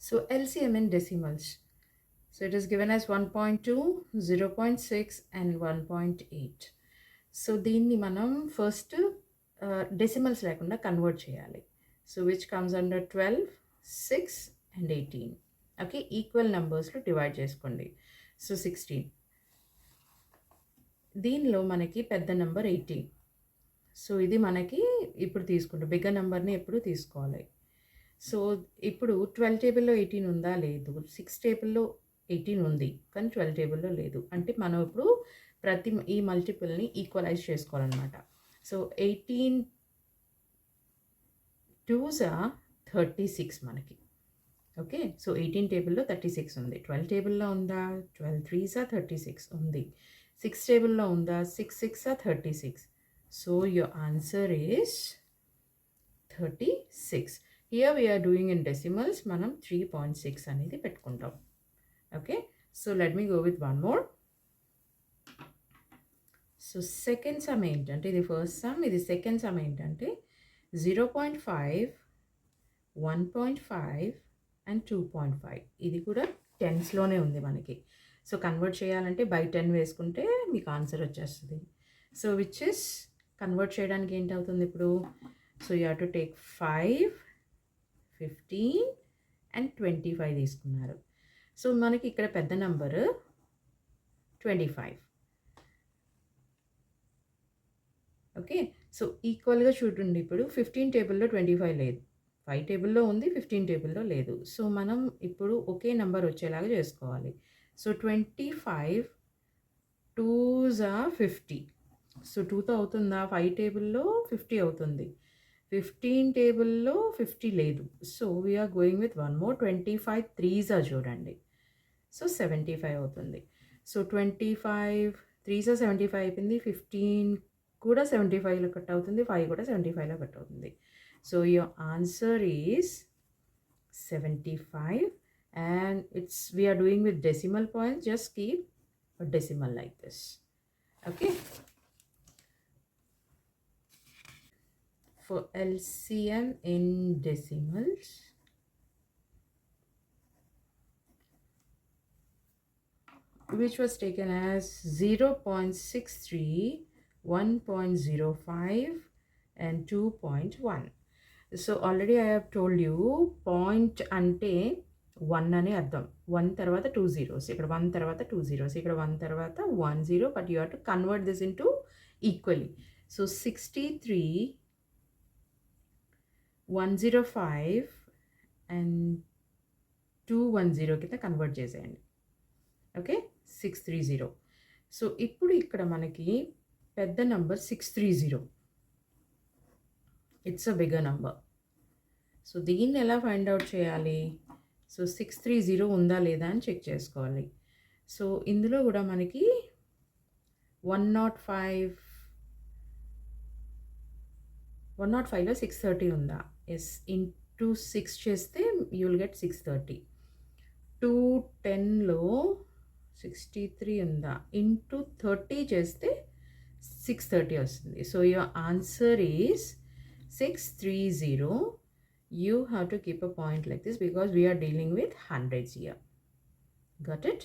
So LCM in decimals. So it is given as 1.2, 0.6 and 1.8. So దీన్ని మనం first decimals లేకుండా convert చేయాలి. So which comes under 12, 6 and 18. Okay, equal నెంబర్స్లో divide చేసుకోండి. So 16. దీనిలో మనకి పెద్ద నెంబర్ 18. సో ఇది మనకి ఇప్పుడు తీసుకుంటాం. బిగ్గర్ నెంబర్ని ఎప్పుడు తీసుకోవాలి. సో ఇప్పుడు 12 టేబుల్లో 18 ఉందా? లేదు. 6 టేబుల్లో 18 ఉంది, కానీ 12 టేబుల్లో లేదు. అంటే మనం ఇప్పుడు ఈ మల్టిపుల్ని ఈక్వలైజ్ చేసుకోవాలన్నమాట. సో 18 2s are 36 మనకి. ఓకే, సో 18 టేబుల్లో 36 ఉంది. 12 టేబుల్లో ఉందా? 12 3s are 36 ఉంది. 6 టేబుల్లో ఉందా? 6 6 are 36. So your answer is 36. Here we're doing in decimals. మనం 3.6 అనేది పెట్టుకుంటాం. Okay, so let me go with one more. So second sum ఏంటంటే, ఇది ఫస్ట్ సమ్, ఇది సెకండ్ సమ్ ఏంటంటే 0.5, 1.5 అండ్ 2.5. ఇది కూడా టెన్స్లోనే ఉంది మనకి. సో కన్వర్ట్ చేయాలంటే బై 10 వేసుకుంటే మీకు ఆన్సర్ వచ్చేస్తుంది. సో విచ్ ఇస్ కన్వర్ట్ చేయడానికి ఏంటి అవుతుంది ఇప్పుడు? So you have to take 5, 15 and 25 తీసుకున్నారు. సో మనకి ఇక్కడ పెద్ద నెంబరు 25. ఓకే, సో ఈక్వల్గా చూడండి. ఇప్పుడు 15 టేబుల్లో 25 లేదు, 5 టేబుల్లో ఉంది, 15 టేబుల్లో లేదు. సో మనం ఇప్పుడు ఒకే నెంబర్ వచ్చేలాగా చేసుకోవాలి. So 25 2s are 50. సో 2తో అవుతుందా? 5 టేబుల్లో 50 అవుతుంది, 15 టేబుల్లో 50 లేదు. So we're going with one more. 25 3s are చూడండి. సో 75 అవుతుంది. సో 25 3s are 75 అయిపోయింది. 15 కూడా 75లో కట్ అవుతుంది, 5 కూడా 75లో కట్ అవుతుంది. So your answer is 75. and we are doing with decimal points. Just keep a decimal like this. Okay, for LCM in decimals, which was taken as 0.63, 1.05 and 2.1. So already I have told you, point అంటే 1 అని అర్థం. 1 తర్వాత 2 zeros, ఇక్కడ 1 తర్వాత 2 zeros, ఇక్కడ 1 తర్వాత 1 0, but you have to convert this into equally. So 63, 105 and 210 కింద convert చేసేయండి. ఓకే, 630. సో ఇప్పుడు ఇక్కడ మనకి పెద్ద number 630. It's a bigger number. So దీన్ని ఎలా ఫైండ్ అవుట్ చేయాలి? సో 630 ఉందా లేదా అని చెక్ చేసుకోవాలి. సో ఇందులో కూడా మనకి 105లో 630 ఉందా? ఎస్, ఇంటూ 6 చేస్తే యూ విల్ గెట్ 630. 210లో 63 ఉందా? ఇంటూ 30 చేస్తే 630 వస్తుంది. So your answer is 630. You have to keep a point like this because we are dealing with hundreds here. Got it?